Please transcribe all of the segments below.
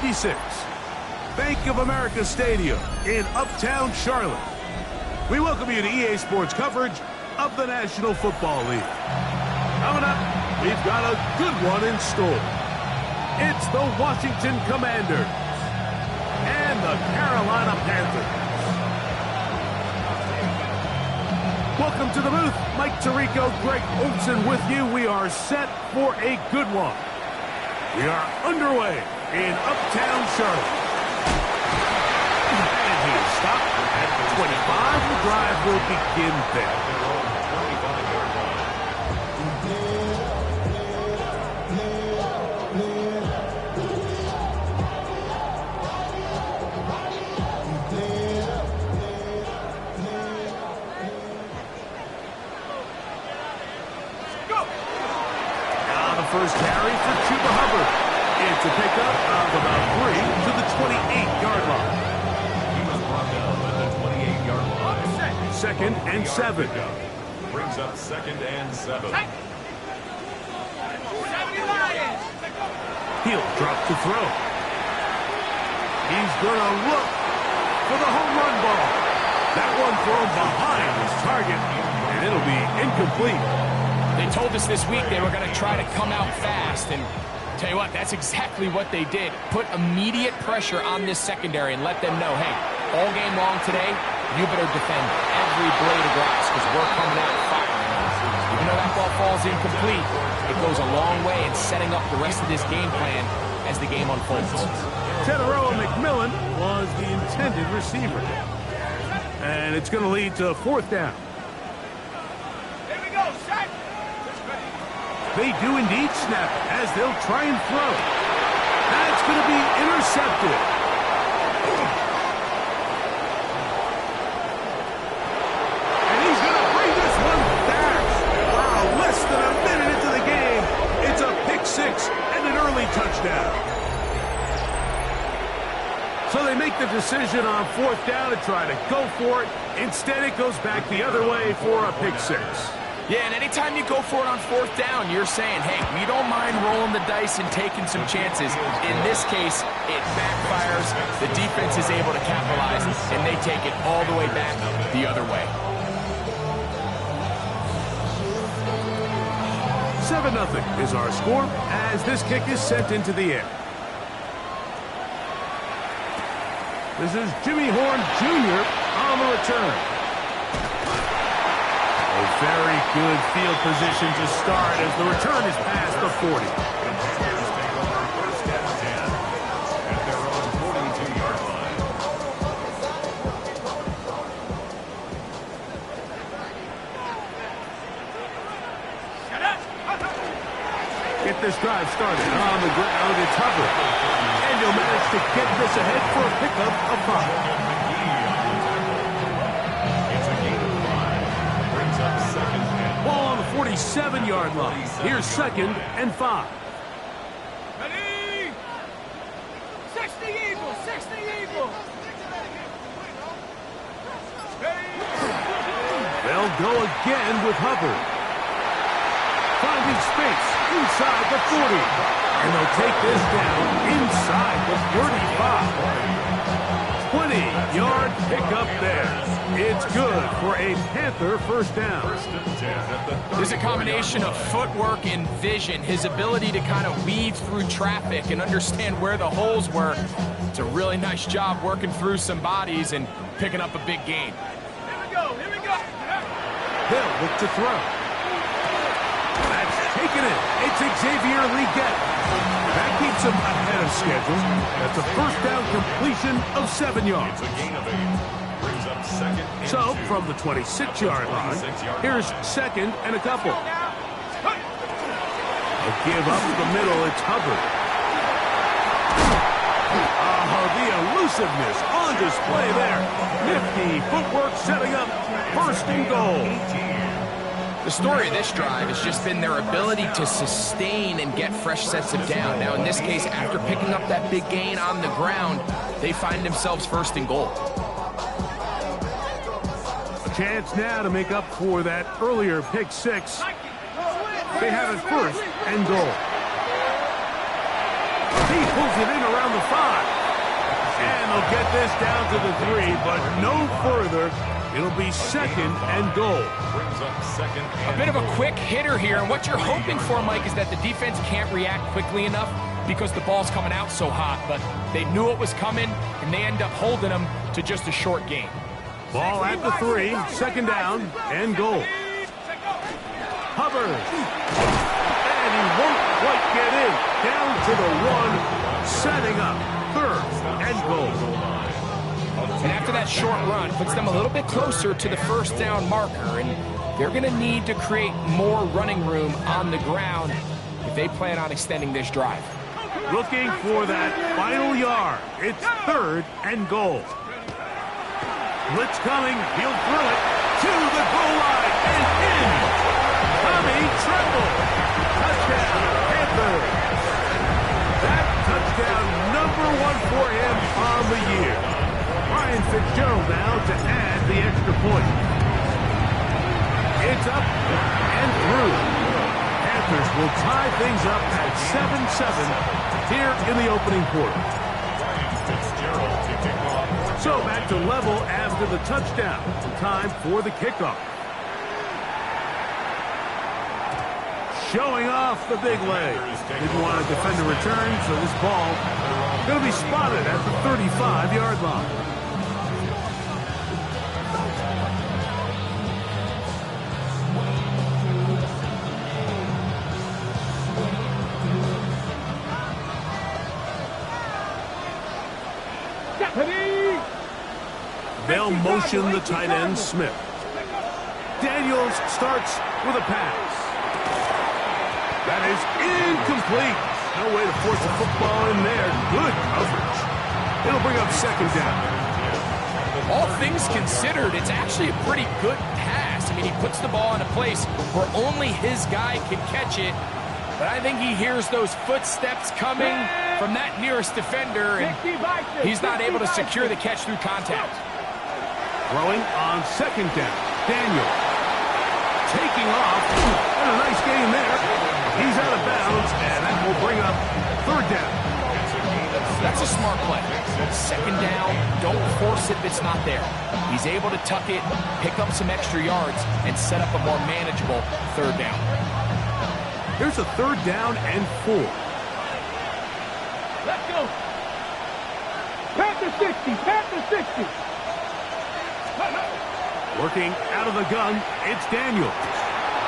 96, Bank of America Stadium in Uptown Charlotte. We welcome you to EA Sports coverage of the National Football League. Coming up, we've got a good one in store. It's the Washington Commanders and the Carolina Panthers. Welcome to the booth. Mike Tirico, Greg Olson with you. We are set for a good one. We are underway in Uptown Charlotte. And he is stopped at the 25. The drive will begin there. First carry for Chuba Hubbard. It's a pickup of about 3 to the 28-yard line. He was brought down at the 28-yard line. Second and 7. Brings up second and 7. He'll drop to throw. He's going to look for the home run ball. That one thrown behind his target, and it'll be incomplete. They told us this week they were going to try to come out fast, and tell you what, that's exactly what they did. Put immediate pressure on this secondary and let them know, hey, all game long today, you better defend every blade of grass because we're coming out firing. Even though that ball falls incomplete, it goes a long way in setting up the rest of this game plan as the game unfolds. Teteroa McMillan was the intended receiver. And it's going to lead to 4th down. They do indeed snap as they'll try and throw. That's going to be intercepted. And he's going to bring this one back. Wow, less than a minute into the game. It's a pick 6 and an early touchdown. So they make the decision on 4th down to try to go for it. Instead, it goes back the other way for a pick 6. Yeah, and anytime you go for it on 4th down, you're saying, hey, we don't mind rolling the dice and taking some chances. In this case, it backfires. The defense is able to capitalize, and they take it all the way back the other way. 7-0 is our score as this kick is sent into the air. This is Jimmy Horn Jr. on the return. A very good field position to start as the return is past the 40. First and 10 at their own 42-yard line. Get this drive started on the ground. It's Hubbard. And he'll manage to get this ahead for a pickup of 5. Ball on the 47-yard line. Here's 2nd and 5. Ready? 60 Eagles, 60 Eagles. They'll go again with Hubbard. Finding space inside the 40. And they'll take this down inside the 35. 20-yard pickup there. It's good for a Panther first down. There's a combination of footwork and vision, his ability to kind of weave through traffic and understand where the holes were. It's a really nice job working through some bodies and picking up a big gain. Here we go, here we go. They'll look to throw. That's taken it. It's Xavier Legette. That keeps him ahead of schedule. That's a first down completion of 7 yards. It's a gain of 8. Brings up second and So, 2. from the 26-yard line, here's 2nd and a couple. A give up the middle, it's Hubbard. Oh, the elusiveness on display there. Nifty footwork setting up 1st and goal. The story of this drive has just been their ability to sustain and get fresh sets of down. Now, in this case, after picking up that big gain on the ground, they find themselves 1st and goal. A chance now to make up for that earlier pick 6. They have it 1st and goal. He pulls it in around the 5. get this down to the 3, but no further. It'll be second and goal. Brings up second. A bit of a quick hitter here, and what you're hoping for, Mike, is that the defense can't react quickly enough because the ball's coming out so hot, but they knew it was coming, and they end up holding them to just a short gain. Ball at the 3, second down and goal. Hovers. And he won't quite get in. Down to the 1, setting up third and goal. And after that short run, puts them a little bit closer to the first down marker, and they're going to need to create more running room on the ground if they plan on extending this drive. Looking for that final yard. It's third and goal. Blitz coming. He'll throw it to the goal line and in. Tommy Tremble. Touchdown, Panthers. That touchdown #1 for him on the year. Ryan Fitzgerald now to add the extra point. It's up and through. Panthers will tie things up at 7-7 here in the opening quarter. So back to level after the touchdown. Time for the kickoff. Showing off the big leg. Didn't want to defend a return, so this ball going to be spotted at the 35-yard line. They'll motion the tight end, Smith. Daniels starts with a pass. That is incomplete. No way to force the football in there. Good coverage. It'll bring up second down. All things considered, it's actually a pretty good pass. I mean, he puts the ball in a place where only his guy can catch it. But I think he hears those footsteps coming from that nearest defender, and he's not able to secure the catch through contact. Throwing on second down. Daniel taking off. And a nice gain there. He's out of bounds, and that will bring up third down. That's a smart play. Second down, don't force it if it's not there. He's able to tuck it, pick up some extra yards, and set up a more manageable third down. Here's a third down and 4. Let's go. Panther 60, Panther 60. Working out of the gun, it's Daniels.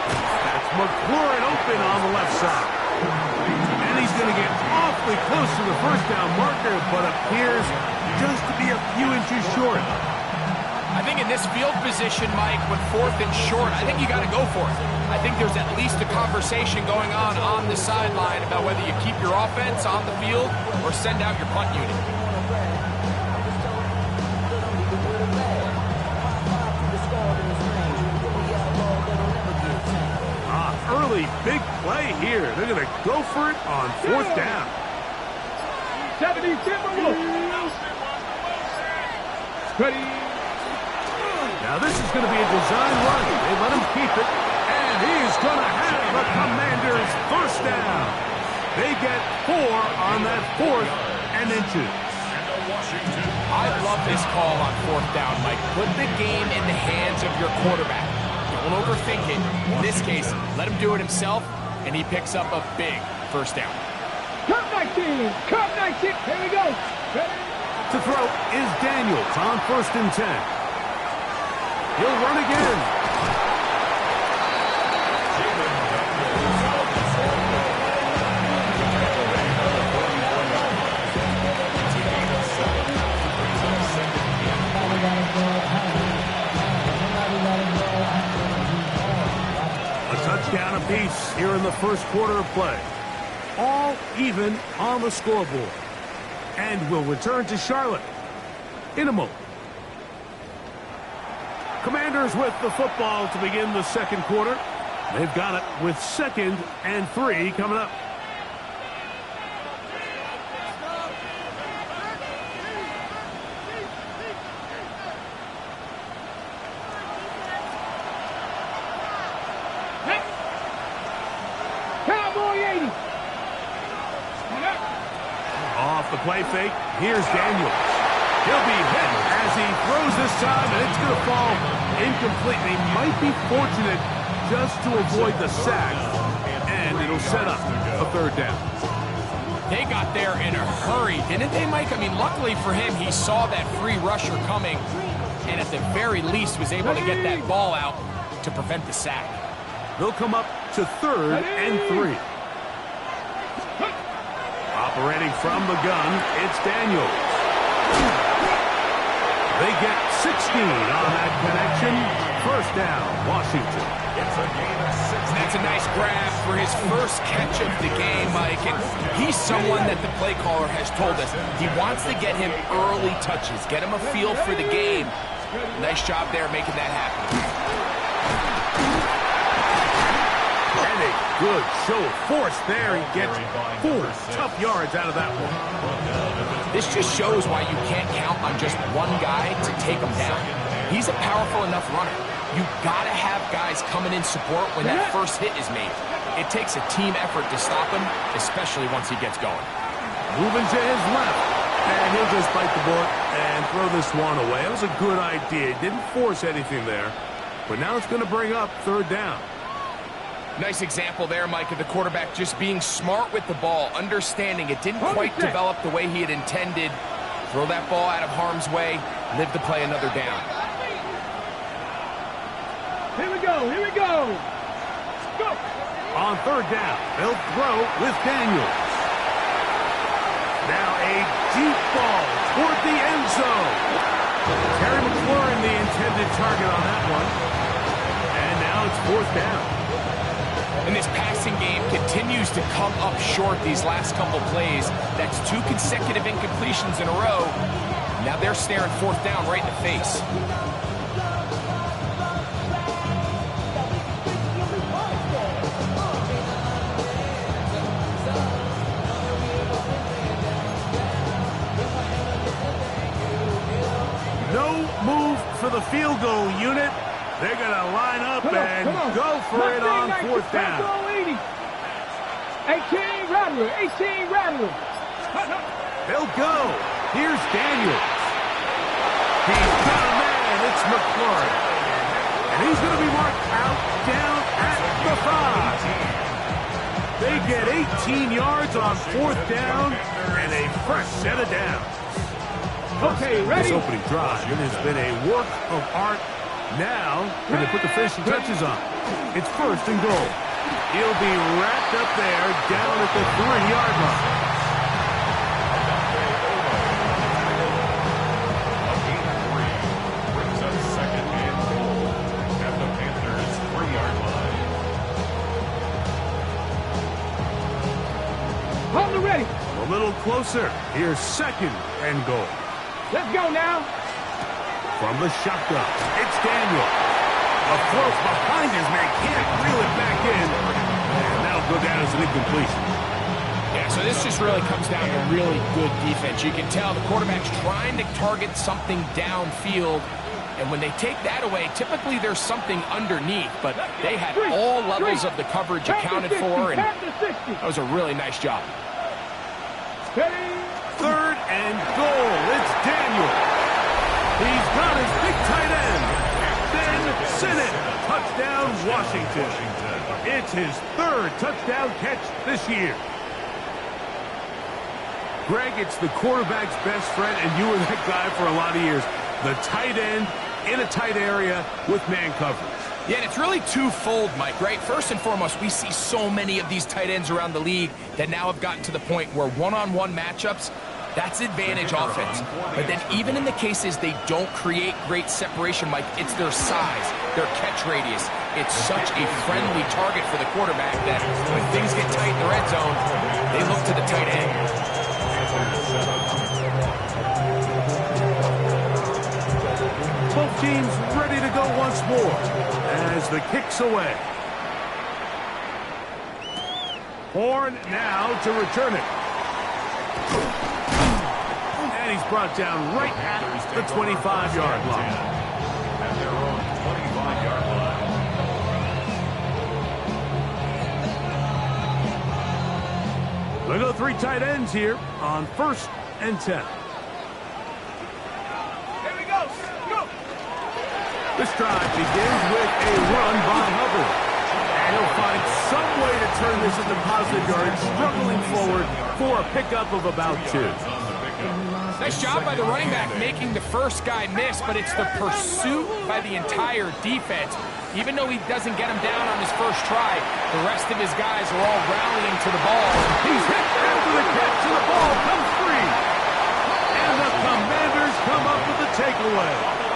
That's McLaurin open on the left side. And he's going to get awfully close to the first down marker, but appears just to be a few inches short. I think in this field position, Mike, with fourth and short, I think you got to go for it. I think there's at least a conversation going on the sideline about whether you keep your offense on the field or send out your punt unit. Early big play here. They're going to go for it on fourth down. 70 Timberwolves. Ready. Now this is going to be a design run. They let him keep it, and he's going to have the Commanders first down. They get 4 on that fourth and inches. I love this call on fourth down, Mike. Put the game in the hands of your quarterback. Don't overthink it. In this case, let him do it himself, and he picks up a big first down. Cut 19. Cut 19. Here we go. Ready. To throw is Daniels on first and 10. He'll run again. A touchdown apiece here in the first quarter of play. All even on the scoreboard. And we'll return to Charlotte in a moment. Commanders with the football to begin the second quarter. They've got it with 2nd and 3 coming up. Cowboy 80. Off the play fake, here's Daniels. He'll be hit as he throws this time, and it's going to fall incomplete. He might be fortunate just to avoid the sack, and it'll set up a third down. They got there in a hurry, didn't they, Mike? I mean, luckily for him, he saw that free rusher coming, and at the very least was able to get that ball out to prevent the sack. They'll come up to 3rd and 3. Operating from the gun, it's Daniels. They get 16 on that connection. First down, Washington. It's a gain of 6. That's a nice grab for his first catch of the game, Mike. And he's someone that the play caller has told us he wants to get him early touches, get him a feel for the game. Nice job there making that happen. And a good show of force there. He gets 4 tough yards out of that one. This just shows why you can't count on just one guy to take him down. He's a powerful enough runner. You've got to have guys coming in support when that first hit is made. It takes a team effort to stop him, especially once he gets going. Moving to his left, and he'll just bite the bullet and throw this one away. It was a good idea. He didn't force anything there, but now it's going to bring up 3rd down. Nice example there, Mike, of the quarterback just being smart with the ball, understanding it didn't quite develop the way he had intended. Throw that ball out of harm's way, live to play another down. Here we go. Here we go. Go. On 3rd down, they'll throw with Daniels. Now a deep ball toward the end zone. Terry McLaurin, the intended target on that one. And now it's 4th down. And this passing game continues to come up short these last couple plays. That's 2 consecutive incompletions in a row. Now they're staring 4th down right in the face. No move for the field goal unit. They're going to line up and go for it on 4th down. 18 Rattler. 18 Rattler. They'll go. Here's Daniels. He's got a man. It's McLaurin. And he's going to be marked out down at the 5. They get 18 yards on 4th down and a fresh set of downs. Okay, ready? This opening drive, it has been a work of art. Now, can they put the finishing touches on? It's 1st and goal. He'll be wrapped up there down at the 3-yard line. A gain of 3 brings up 2nd and goal at the Panthers' 3-yard line. Hold it ready. A little closer. Here's 2nd and goal. Let's go now. From the shotgun, it's Daniel. A throw behind his man, can't reel it back in. And that'll go down as an incompletion. Yeah, so this just really comes down to really good defense. You can tell the quarterback's trying to target something downfield. And when they take that away, typically there's something underneath. But they had all levels of the coverage accounted for. And that was a really nice job. 3rd and goal. It's Daniel. He's got his big tight end. Then Sinnott. Touchdown, Washington. It's his 3rd touchdown catch this year. Greg, it's the quarterback's best friend, and you were that guy for a lot of years. The tight end in a tight area with man coverage. Yeah, and it's really twofold, Mike, right? First and foremost, we see so many of these tight ends around the league that now have gotten to the point where one-on-one matchups, that's advantage offense. But then even in the cases they don't create great separation, Mike, it's their size, their catch radius. It's such a friendly target for the quarterback that when things get tight in the red zone, they look to the tight end. Both teams ready to go once more as the kick's away. Horn now to return it. And he's brought down right at the 25-yard line. At their own 25-yard line. They'll go 3 tight ends here on 1st and 10. This drive begins with a run by Hubbard. And he'll find some way to turn this into positive yards, struggling forward for a pickup of about 2. Nice job by the running back making the first guy miss, but it's the pursuit by the entire defense. Even though he doesn't get him down on his first try, the rest of his guys are all rallying to the ball. He's hit after the catch, and the ball comes free. And the Commanders come up with the takeaway.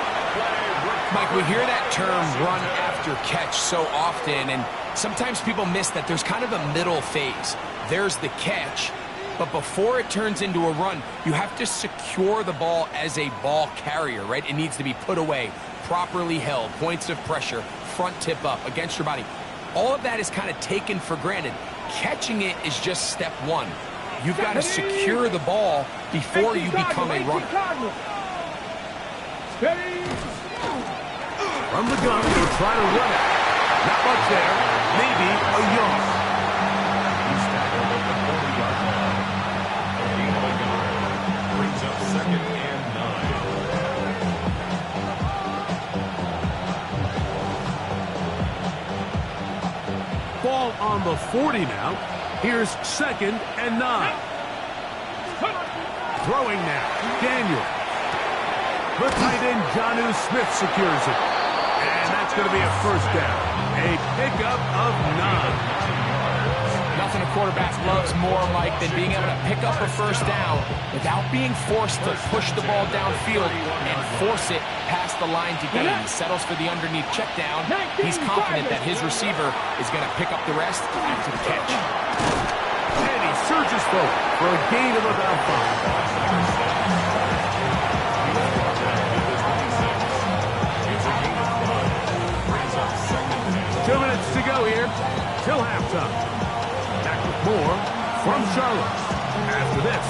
Mike, we hear that term run after catch so often, and sometimes people miss that there's kind of a middle phase. There's the catch, but before it turns into a run, you have to secure the ball as a ball carrier, right? It needs to be put away, properly held, points of pressure, front tip up against your body. All of that is kind of taken for granted. Catching it is just step one. You've got to secure the ball before you become a runner. From the gun, he'll try to run it. Not much there. Maybe a yard. He's tackled at the 40-yard line. A gain of a yard. Brings up 2nd and 9. Ball on the 40 now. Here's 2nd and 9. Throwing now. Daniel. The tight end, Jonnu Smith, secures it. And that's going to be a first down. A pickup of 9. Nothing a quarterback loves more, Mike, than being able to pick up a first down without being forced to push the ball downfield and force it past the line to gain. He settles for the underneath check down. He's confident that his receiver is going to pick up the rest after the catch. And he surges forward for a gain of about 5. 2 minutes to go here till halftime. Back with more from Charlotte after this.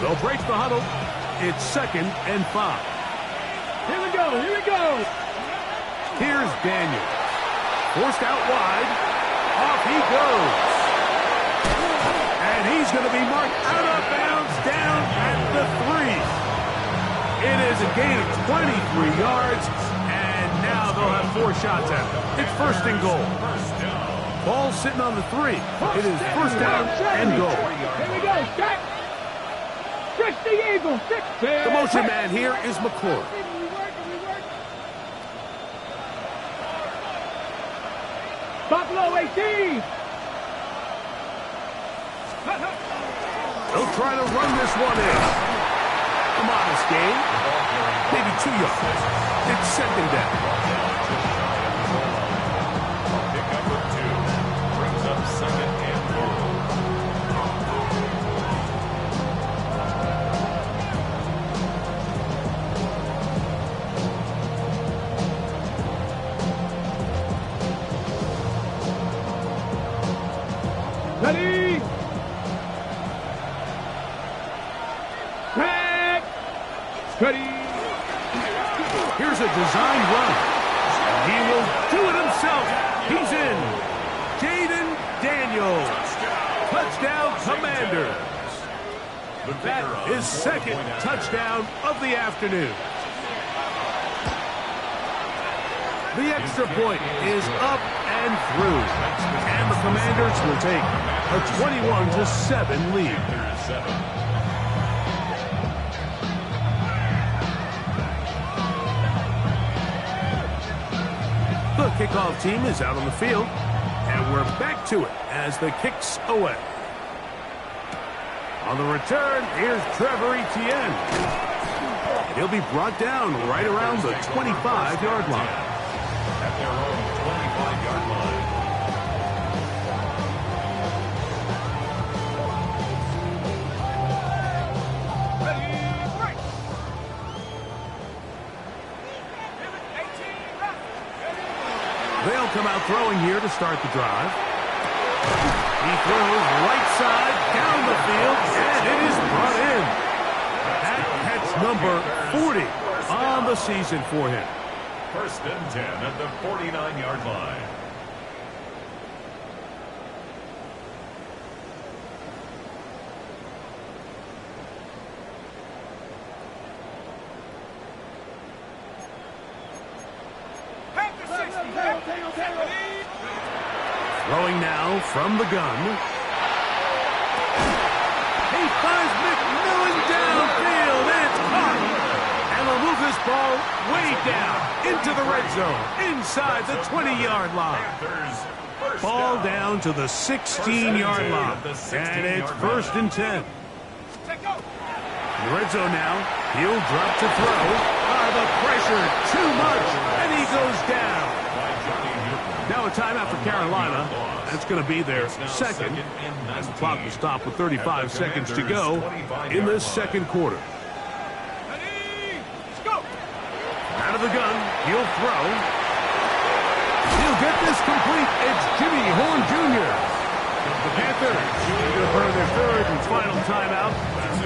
They'll break the huddle. It's 2nd and 5. Here we go, here we go. Here's Daniel. Forced out wide. Off he goes. And he's going to be marked out of bounds down at the 3. It is a gain of 23 yards. Now they'll have 4 shots at it. It's 1st and goal. Ball sitting on the 3. It is 1st down and goal. Here we go, Jack. 60 Eagles, 60. The motion man here is McClure. Buffalo 18. They'll try to run this one in. A modest gain. Maybe 2 yards. It's 2nd down. Pickup of 2. Brings up 2nd and goal. Ready. Back. Ready. Here's a design run. He will do it himself. He's in. Jaden Daniels. Touchdown, Commanders. That is 2nd touchdown of the afternoon. The extra point is up and through. And the Commanders will take a 21-7 lead. The kickoff team is out on the field, and we're back to it as the kick's away. On the return, here's Trevor Etienne. He'll be brought down right around the 25-yard line. At their own 25-yard line. They'll come out throwing here to start the drive. He throws right side down the field, and it is brought in. That catch number 40 on the season for him. 1st and 10 at the 49-yard line. Throwing now from the gun. He finds McMillan downfield. It's caught. And they'll move this ball way down into the red zone, inside the 20-yard line. Ball down to the 16-yard line. And it's 1st and 10. In the red zone now. He'll drop to throw. The pressure, too much, and he goes down. Now a timeout for Carolina. That's going to be their second. As the clock will stop with 35 seconds to go in this second quarter. Out of the gun, he'll throw. He'll get this complete. It's Jimmy Horn Jr. The Panthers going to burn their third and final timeout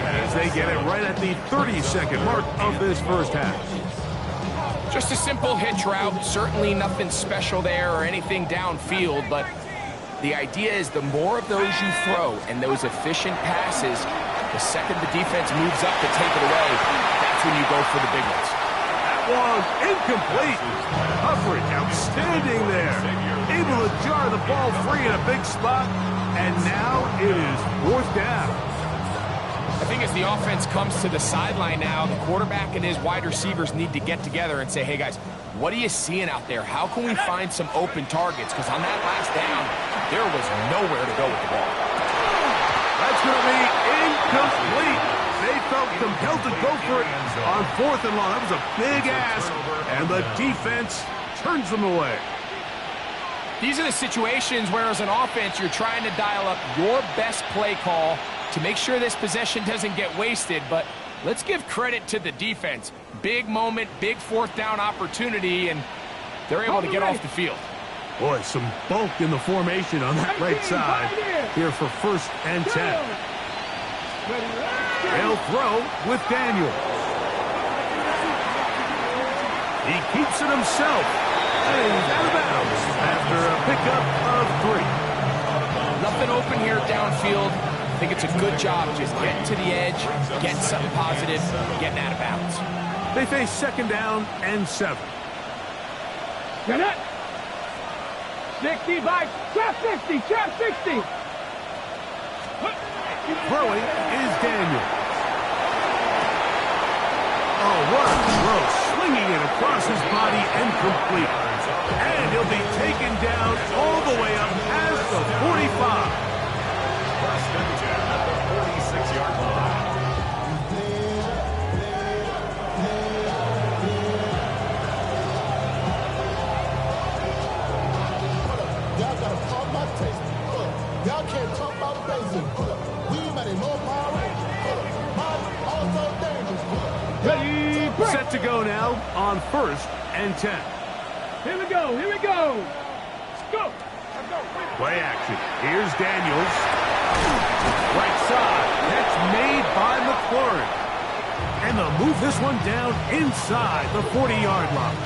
as they get it right at the 30-second mark of this first half. Just a simple hitch route. Certainly nothing special there or anything downfield, but the idea is the more of those you throw and those efficient passes, the second the defense moves up to take it away, that's when you go for the big ones. One incomplete. Coverage outstanding there. Able to jar the ball free in a big spot, and now it is 4th down. I think as the offense comes to the sideline now, the quarterback and his wide receivers need to get together and say, hey guys, what are you seeing out there? How can we find some open targets? Because on that last down, there was nowhere to go with the ball. That's going to be incomplete. They felt compelled to go for it on 4th and long. That was a big ask, and the defense turns them away. These are the situations where as an offense, you're trying to dial up your best play call to make sure this possession doesn't get wasted, but let's give credit to the defense. Big moment, big 4th down opportunity, and they're able to get off the field. Boy, some bulk in the formation on that right side here for 1st and 10. They'll throw with Daniel. He keeps it himself, and he's out of bounds after a pickup of 3. Nothing open here downfield. I think it's a good job just getting to the edge, getting something positive, getting out of bounds. They face 2nd down and 7. Get it. 60 by trap 60, trap 60. Throwing is Daniel. Oh, what a throw. Swinging it across his body and complete. And he'll be taken down all the way up past the 45. First and 10 at the 46-yard line. Y'all gotta talk about taste. Y'all can't talk about basic. We made it no power. Also dangerous. Ready, break. Set to go now on 1st and 10. Here we go, here we go. Let's go. Play action. Here's Daniels. Right side. That's made by McLaurin. And they'll move this one down inside the 40-yard line.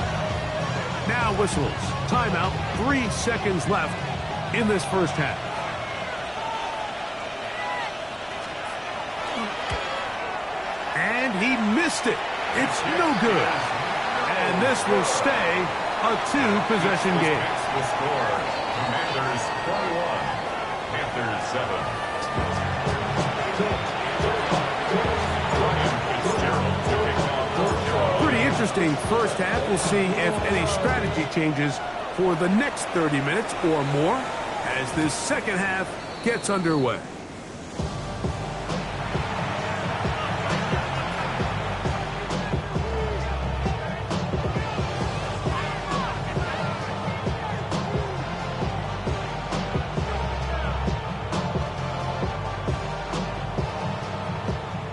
Now whistles. Timeout. 3 seconds left in this first half. And he missed it. It's no good. And this will stay a 2-possession game. The score, Commanders 21, Panthers 7. Pretty interesting first half. We'll see if any strategy changes for the next 30 minutes or more as this second half gets underway.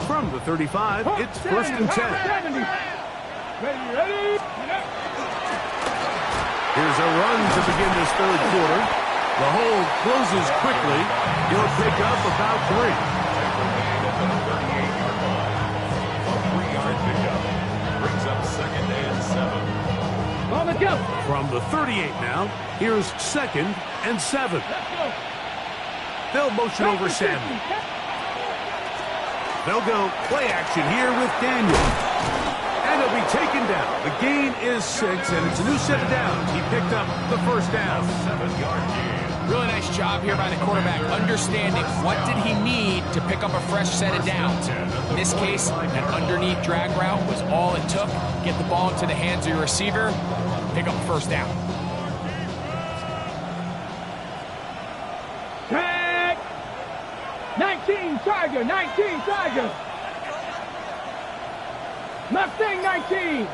From the 35, it's 1st and 10. 70. Ready. Here's a run to begin this third quarter. The hole closes quickly. He'll pick up about 3. A 3-yard pickup brings up 2nd and 7. On the go. From the 38 now, here's 2nd and 7. Let's go. They'll motion over Sammy. They'll go play action here with Daniel. And he'll be taken down. The gain is 6, and it's a new set of downs. He picked up the first down. 7-yard gain. Really nice job here by the quarterback, understanding what did he need to pick up a fresh set of downs. In this case, that underneath drag route was all it took. Get the ball into the hands of your receiver, pick up first down. Tag! 19 Tiger, 19 Tiger. Mustang 19.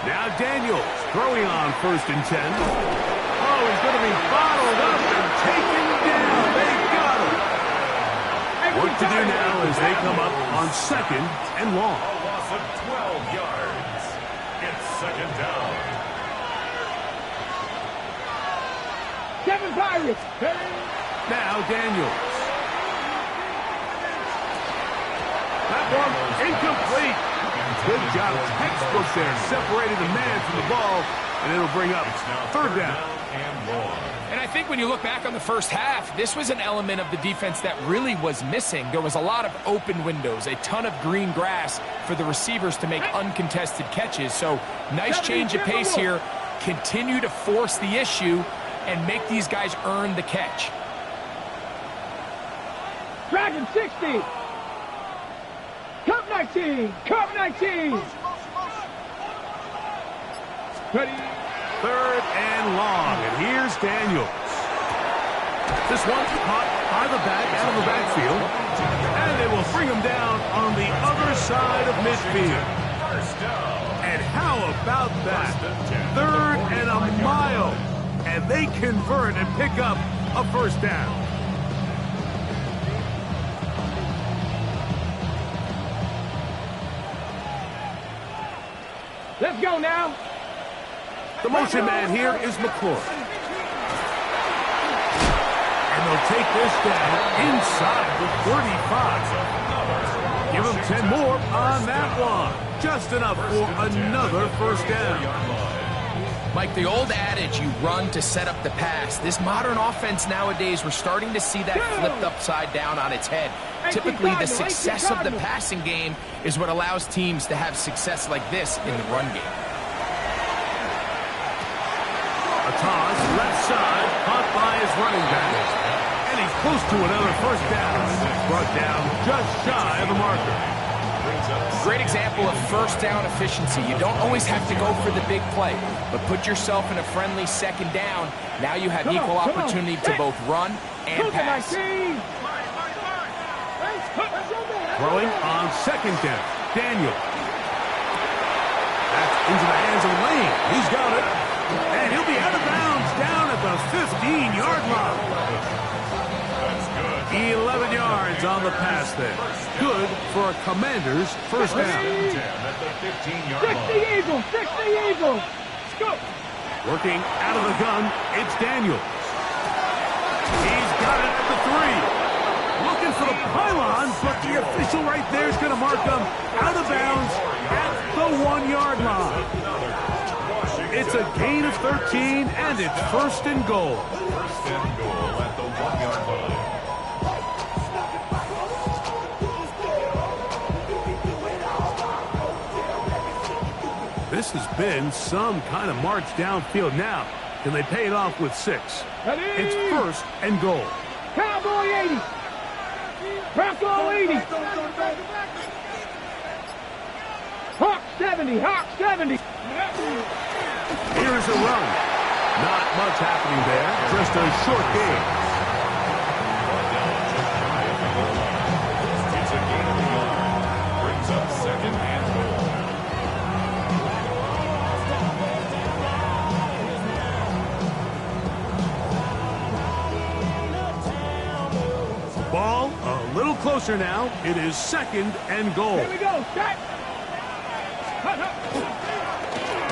Now Daniels throwing on 1st and 10. Oh, he's going to be bottled up and taken down. They got him. Work to do now as they come up on 2nd and long. A loss of 12 yards. It's 2nd down. 7 Pirates. Now Daniels. That one incomplete. Good job. Textbook there. Separated the man from the ball, and it'll bring up 3rd down. And long. And I think when you look back on the first half, this was an element of the defense that really was missing. There was a lot of open windows, a ton of green grass for the receivers to make uncontested catches. So nice change of pace here. Continue to force the issue and make these guys earn the catch. Dragon 60. Cup 19. Cup 19. Ready. 3rd and long, and here's Daniels. This one's caught by the back, out of the backfield, and they will bring him down on the other side of midfield. First down. And how about that? 3rd and a mile, and they convert and pick up a first down. Let's go now. The motion man here is McClure. And they'll take this down inside the 35. Give them 10 more on that one. Just enough for another first down. Mike, the old adage, you run to set up the pass. This modern offense nowadays, we're starting to see that flipped upside down on its head. Typically, the success of the passing game is what allows teams to have success like this in the run game. A toss, left side, caught by his running back. And he's close to another first down. Brought down just shy of the marker. Great example of first down efficiency. You don't always have to go for the big play, but put yourself in a friendly 2nd down. Now you have equal opportunity to both run and pass. Throwing on 2nd down. Daniel. That's into the hands of Lane. He's got it. And he'll be out of bounds down at the 15-yard line. 11 yards on the pass there. Good for a Commander's first down. 10 at the 15-yard line. 60 Eagles. 60 Eagles. Let's go. Working out of the gun, it's Daniels. He's got it at the 3. Looking for the pylon, but the official right there is going to mark him out of bounds at the 1-yard line. It's a gain of 13, and it's 1st and goal. 1st and goal at the 1-yard line. This has been some kind of march downfield now. Can they pay it off with 6? It's 1st and goal. Cowboy 80. Bronco 80. Hawk 70. Hawk 70. Here is a run. Not much happening there. Just a short game. It's a gain of a yard. Brings up 2nd and goal. Ball a little closer now. It is 2nd and goal. Here we go. Set.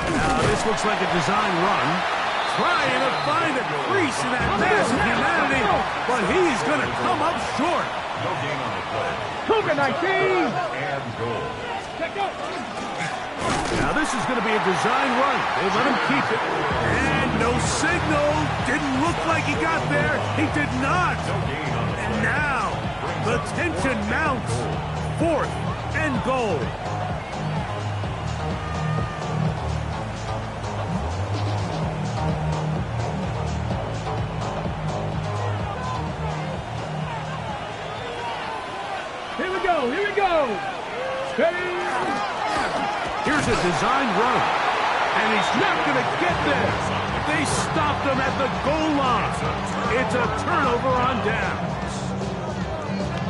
Now this looks like a design run. Trying to find a crease in that mass of humanity, but he's going to come up short. No gain on the play. Cougar 19. And goal. Let's go. Now this is going to be a design run. They let him keep it. And no signal. Didn't look like he got there. He did not. No gain on the play. And now the tension mounts 4th and goal. Here we go, here we go. Steady. Here's a designed run, and he's not going to get there. They stopped him at the goal line. It's a turnover on downs.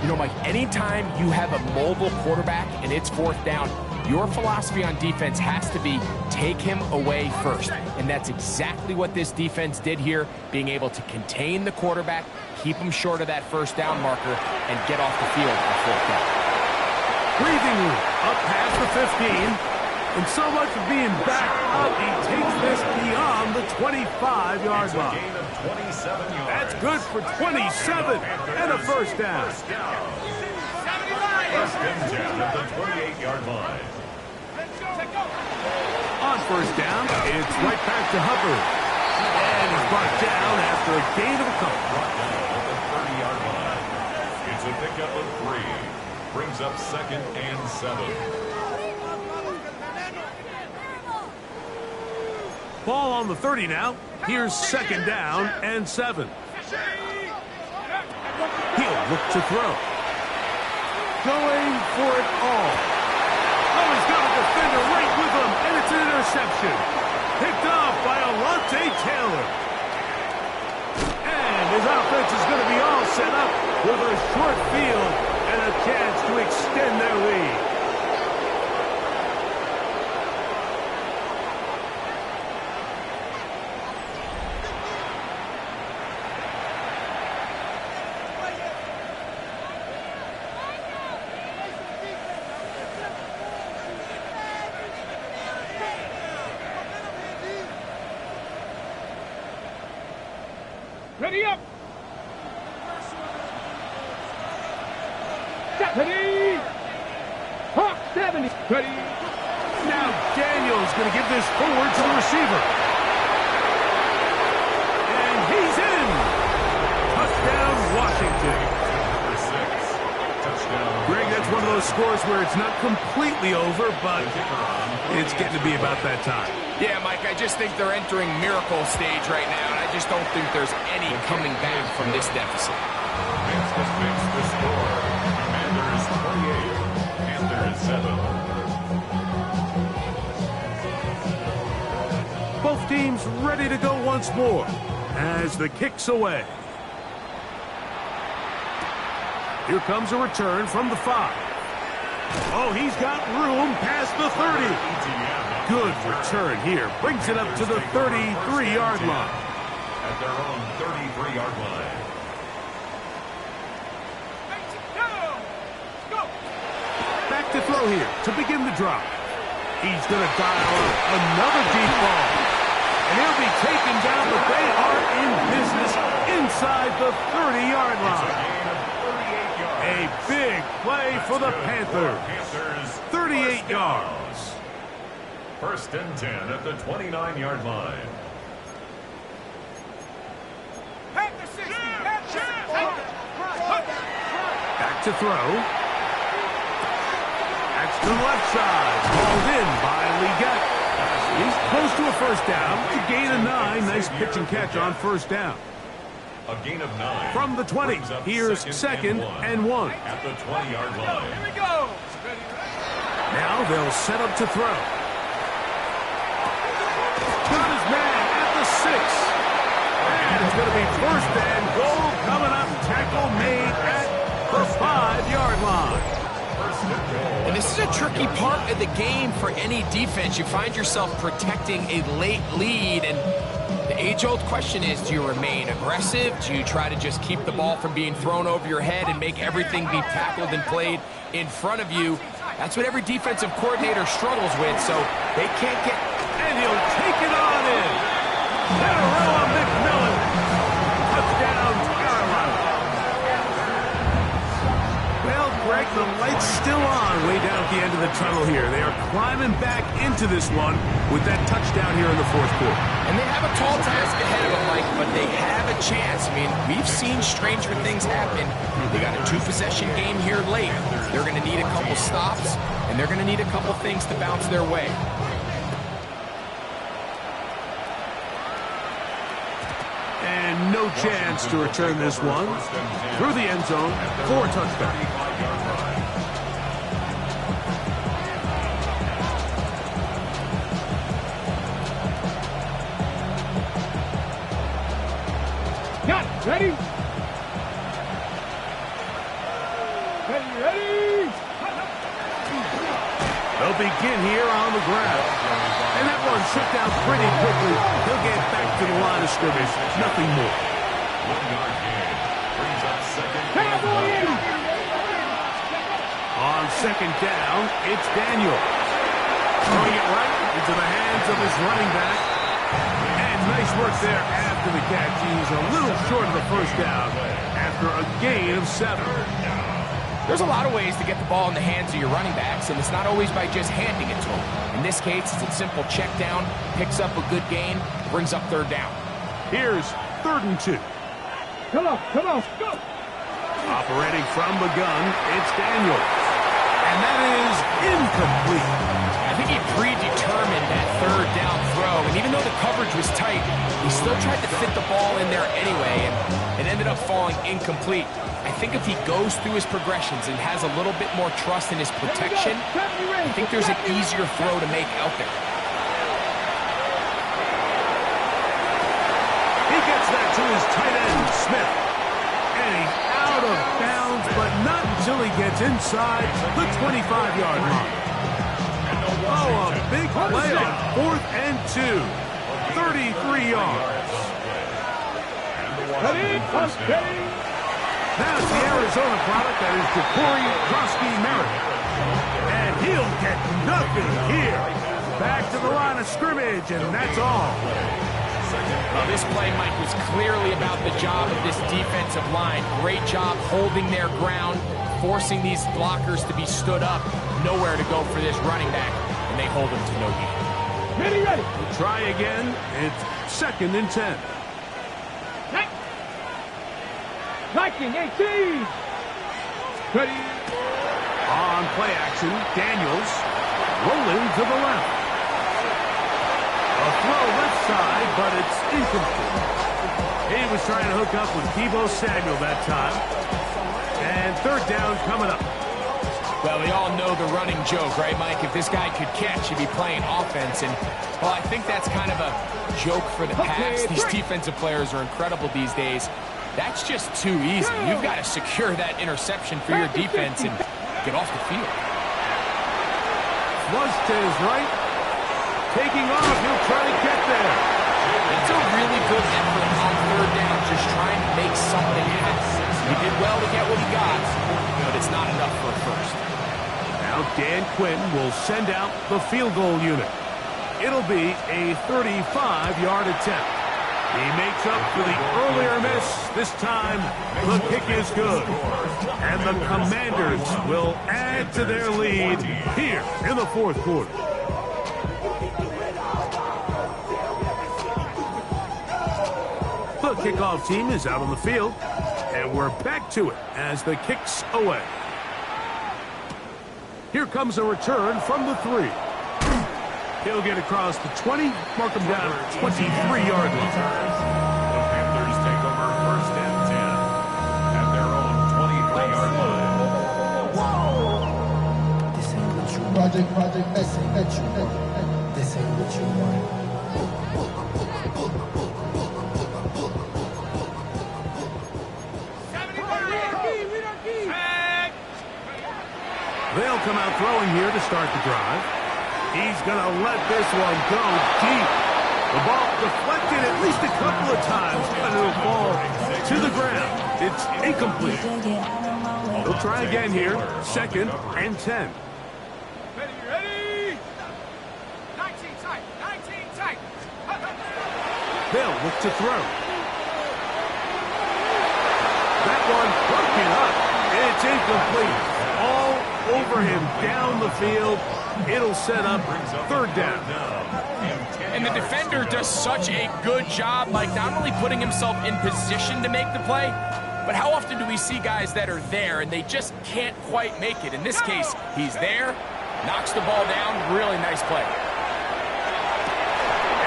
You know, Mike, anytime you have a mobile quarterback and it's 4th down, your philosophy on defense has to be take him away first. And that's exactly what this defense did here, being able to contain the quarterback, keep him short of that 1st down marker, and get off the field on 4th down. Breathing room up past the 15. And so much for being back up, he takes this beyond the 25-yard line. Gain of 27 yards. That's good for 27 and a 1st down. First and 10 at the 28-yard line. On 1st down, it's right back to Hubbard. And he's brought down after a gain of a couple. Brought down at the 30-yard line. It's a pickup of 3. Brings up 2nd and 7. Ball on the 30 now. Here's 2nd down and 7. He'll look to throw. Going for it all. Oh, he's got a defender right with him, and it's an interception. Picked off by Alontae Taylor. And his offense is going to be all set up with a short field and a chance to extend their lead. Ready up. Ready. Hawk 70. Ready. Now Daniel's going to give this forward to the receiver. And he's in. Touchdown, Washington. Number 6. Touchdown. Greg, that's one of those scores where it's not completely over, but it's getting to be about that time. Yeah, Mike, I just think they're entering miracle stage right now, and I just don't think there's any coming back from this deficit. Fix the score. Commanders 28. Panthers 7. Both teams ready to go once more as the kick's away. Here comes a return from the 5. Oh, he's got room past the 30. Good return here. Brings it up to the 33-yard line. At their own 33-yard line. Back to throw here to begin the drive. He's going to dial up another deep ball. And he'll be taken down, but they are in business inside the 30-yard line. A big play for the Panthers. 38 yards. 1st and 10 at the 29-yard line. Back to throw. That's to the left side. Called in by Leggett. He's close to a 1st down. A gain of 9. Nice pitch and catch on 1st down. A gain of 9. From the 20, here's 2nd and 1. At the 20-yard line. Here we go. Now they'll set up to throw. Got his man at the 6. And it's going to be 1st and goal coming up. Tackle made at the 5-yard line. And this is a tricky part of the game for any defense. You find yourself protecting a late lead, and the age-old question is, do you remain aggressive? Do you try to just keep the ball from being thrown over your head and make everything be tackled and played in front of you? That's what every defensive coordinator struggles with, so they can't get... And he'll take it on in. Narrow McMillan. Touchdown, Carolina. Well, Greg, the light's still on way down at the end of the tunnel here. They are climbing back into this one with that touchdown here in the fourth quarter. And they have a tall task ahead of them, Mike, but they have a chance. I mean, we've seen stranger things happen. They got a 2-possession game here late. They're going to need a couple stops, and they're going to need a couple things to bounce their way. And no chance to return this one through the end zone for a touchdown. Got it. Ready? Ready? They'll begin here on the ground. And that one shook down pretty quickly. He'll get back to the line of scrimmage. Nothing more. On second down, it's Daniel. Throwing it right into the hands of his running back. And nice work there after the catch. He's a little short of the first down after a gain of 7. There's a lot of ways to get the ball in the hands of your running backs, and it's not always by just handing it to them. In this case, it's a simple check down, picks up a good gain, brings up third down. Here's 3rd and 2. Come on, go! Operating from the gun, it's Daniel. And that is incomplete. I think he predetermined that third down throw, and even though the coverage was tight, he still tried to fit the ball in there anyway, and it ended up falling incomplete. I think if he goes through his progressions and has a little bit more trust in his protection, I think there's an easier throw to make out there. He gets that to his tight end, Smith. And he's out of bounds, but not until he gets inside the 25-yard line. Oh, a big play on 4th and 2. 33 yards. Now it's the Arizona product that is Ja'Cory Krosky-Merritt. And he'll get nothing here. Back to the line of scrimmage, and that's all. Well, this play, Mike, was clearly about the job of this defensive line. Great job holding their ground, forcing these blockers to be stood up. Nowhere to go for this running back, and they hold him to no gain. Ready? We'll try again. It's 2nd and 10. Viking 18! Ready? On play action, Daniels rolling to the left. A throw left side, but it's incomplete. He was trying to hook up with Deebo Samuel that time. And 3rd down coming up. Well, we all know the running joke, right, Mike? If this guy could catch, he'd be playing offense. And, well, I think that's kind of a joke for the past. These defensive players are incredible these days. That's just too easy. You've got to secure that interception for your defense and get off the field. Flush to his right. Taking off, he'll try to get there. That's a really good effort on 3rd down, just trying to make something happen. He did well to get what he got, but it's not enough for a first. Now Dan Quinn will send out the field goal unit. It'll be a 35-yard attempt. He makes up for the earlier miss. This time, the kick is good. And the Commanders will add to their lead here in the fourth quarter. The kickoff team is out on the field, and we're back to it as the kick's away. Here comes a return from the 3. He'll get across the 20, mark him down at 23-yard line. The Panthers take over 1st and 10 at their own 23-yard line. This ain't what you want. Project X ain't what you want. This ain't what you want. They'll come out throwing here to start the drive. He's going to let this one go deep. The ball deflected at least a couple of times, but it'll fall to the ground. It's incomplete. We'll try again here. 2nd and 10. Ready? 19 tight. They'll look to throw. That one broken up. It's incomplete. All over him down the field. It'll set up third down. And the defender does such a good job, like not only putting himself in position to make the play, but how often do we see guys that are there and they just can't quite make it? In this case, he's there, knocks the ball down, really nice play.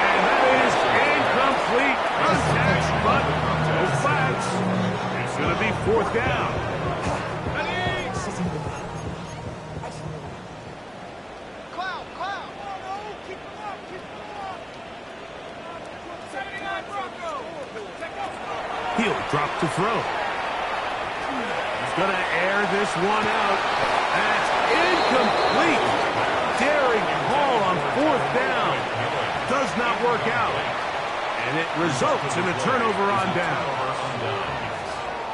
And that is incomplete contact, but no flags. It's going to be fourth down. He'll drop to throw. He's going to air this one out. That's incomplete. Daring ball on fourth down. Does not work out. And it results in a turnover on down.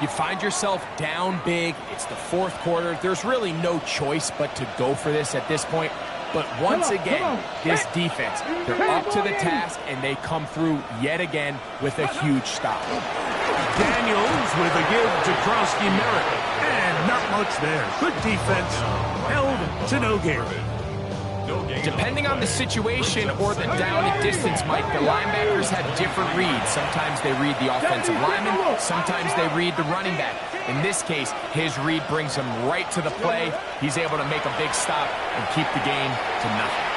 You find yourself down big. It's the fourth quarter. There's really no choice but to go for this at this point. But once again, this defense, they're up to the task, and they come through yet again with a huge stop. Daniels with a give to Krosky-Merritt. And not much there. Good defense. Held to no gain. Depending on the situation or the down and distance, Mike, the linebackers have different reads. Sometimes they read the offensive lineman. Sometimes they read the running back. In this case, his read brings him right to the play. He's able to make a big stop and keep the game to nothing.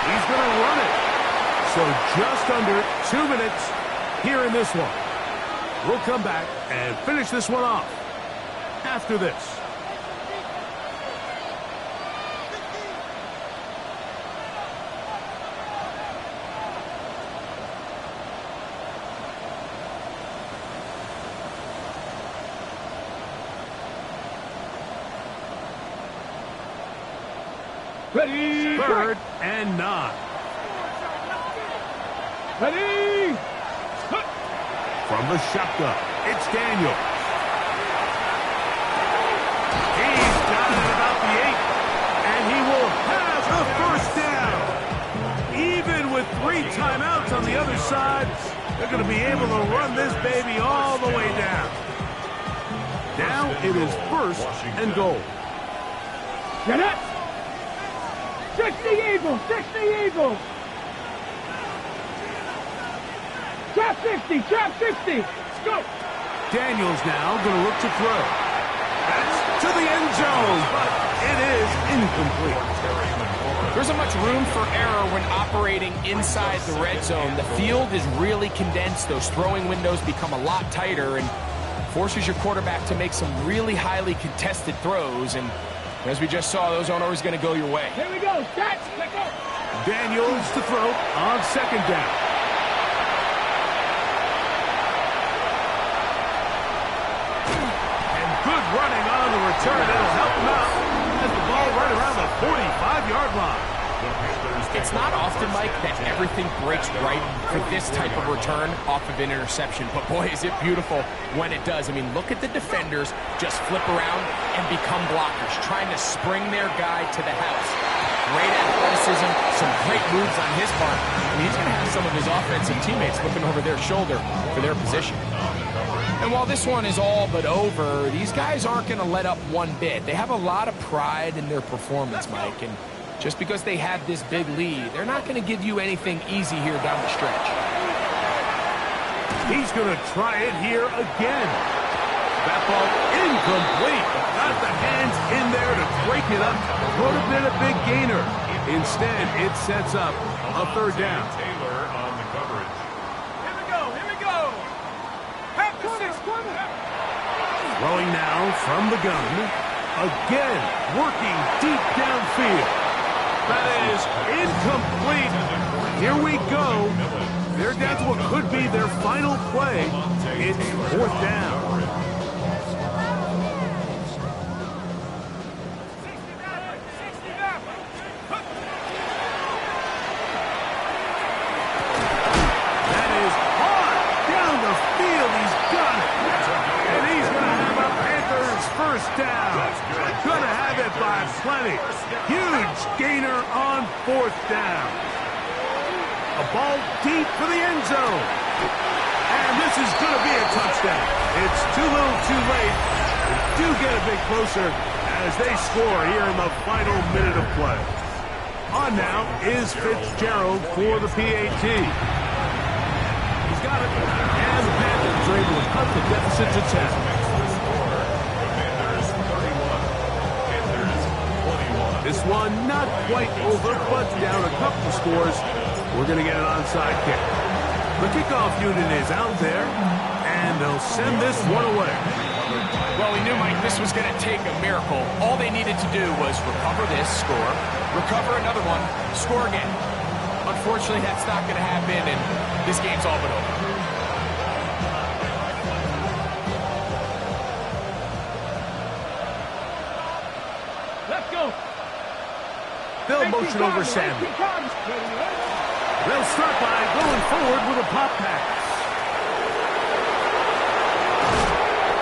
He's going to run it. So just under 2 minutes here in this one. We'll come back and finish this one off after this. Ready. Third and 9. Ready. From the shotgun, it's Daniel. He's got it about the 8, and he will have the first down. Even with 3 timeouts on the other side, they're going to be able to run this baby all the way down. Now it is first and goal. Get it. 60 Eagles. 60 Eagles. Trap 60. Trap 60. Let's go. Daniels now going to look to throw. That's to the end zone, but it is incomplete. There isn't much room for error when operating inside the red zone. The field is really condensed. Those throwing windows become a lot tighter and forces your quarterback to make some really highly contested throws. And as we just saw, those aren't always going to go your way. Here we go. Catch. Let go. Daniels to throw on second down. And good running on the return. That'll help him out. Has the ball right around the 45-yard line. It's not often, Mike, that everything breaks right for this type of return off of an interception. But, boy, is it beautiful when it does. I mean, look at the defenders just flip around and become blockers, trying to spring their guy to the house. Great athleticism, some great moves on his part. And he's going to have some of his offensive teammates looking over their shoulder for their position. And while this one is all but over, these guys aren't going to let up one bit. They have a lot of pride in their performance, Mike. And just because they have this big lead, they're not going to give you anything easy here down the stretch. He's going to try it here again. That ball incomplete. Got the hands in there to break it up. Would have been a big gainer. Instead, it sets up a third down. Taylor on the coverage. Here we go. Here we go. Half the 6. Throwing now from the gun. Again, working deep downfield. That is incomplete. Here we go. They're down to what could be their final play. It's fourth down. That is hard down the field. He's got it. And he's going to have a Panthers first down. Going to have it by plenty. Huge gainer on fourth down. A ball deep for the end zone. And this is going to be a touchdown. It's too little too late. do get a bit closer as they score here in the final minute of play. On now is Fitzgerald for the PAT. He's got it. And the Panthers are able to cut the deficit to 10. This one not quite over, but down a couple of scores. We're going to get an onside kick. The kickoff unit is out there, and they'll send this one away. Well, we knew, Mike, this was going to take a miracle. All they needed to do was recover this, score, recover another one, score again. Unfortunately, that's not going to happen, and this game's all but over. Let's go. They'll motion over Samuel. They'll start by going forward with a pop pass.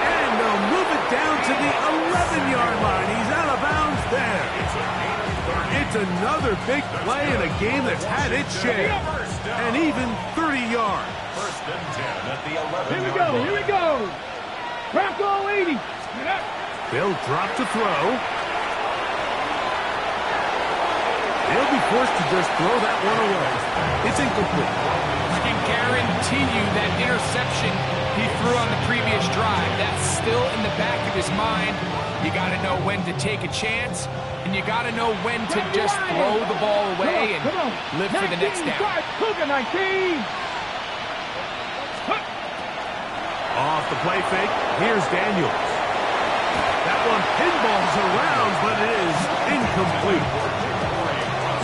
And they'll move it down to the 11-yard line. He's out of bounds there. It's another big play in a game that's had its share. And even 30 yards. First and 10 at the 11. Here we go. Here we go. Bronco 80. They'll drop to throw. They'll be forced to just throw that one away. It's incomplete. I can guarantee you that interception he threw on the previous drive, that's still in the back of his mind. You got to know when to take a chance, and you got to know when to just throw the ball away and live for the next down. Cougar 19. Off the play fake, here's Daniels. That one pinballs around, but it is incomplete.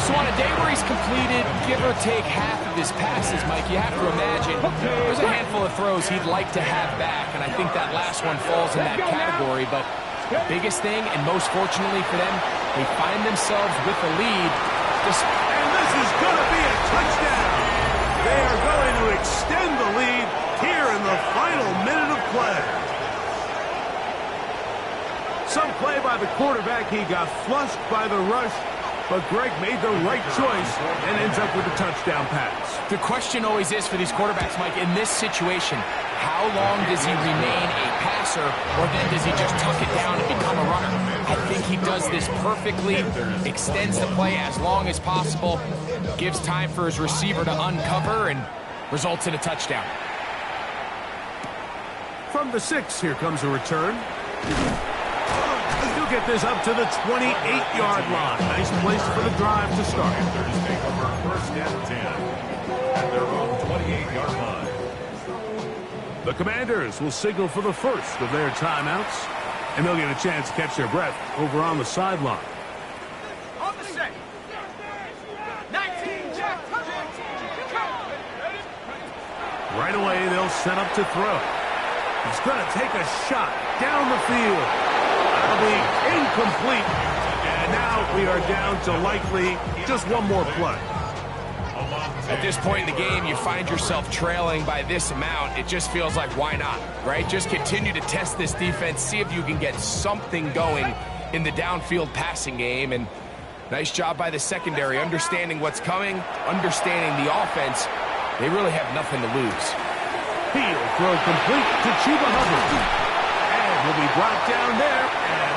So on a day where he's completed, give or take half of his passes, Mike, you have to imagine there's a handful of throws he'd like to have back, and I think that last one falls in that category. But the biggest thing, and most fortunately for them, they find themselves with the lead. And this is going to be a touchdown. They are going to extend the lead here in the final minute of play. Some play by the quarterback. He got flushed by the rush. But Greg made the right choice and ends up with a touchdown pass. The question always is for these quarterbacks, Mike, in this situation, how long does he remain a passer, or then does he just tuck it down and become a runner? I think he does this perfectly, extends the play as long as possible, gives time for his receiver to uncover, and results in a touchdown. From the 6, here comes a return. He'll get this up to the 28-yard line. Nice place for the drive to start. Panthers take over first and 10 at their own 28-yard line. The Commanders will signal for the first of their timeouts, and they'll get a chance to catch their breath over on the sideline. On the set. 19, Jack. Right away, they'll set up to throw. He's going to take a shot down the field. That'll be incomplete. And now we are down to likely just one more play. At this point in the game, you find yourself trailing by this amount. It just feels like, why not, right? Just continue to test this defense, see if you can get something going in the downfield passing game. And nice job by the secondary, understanding what's coming, understanding the offense. They really have nothing to lose. He'll throw complete to Chuba Hubbard. And will be brought down there.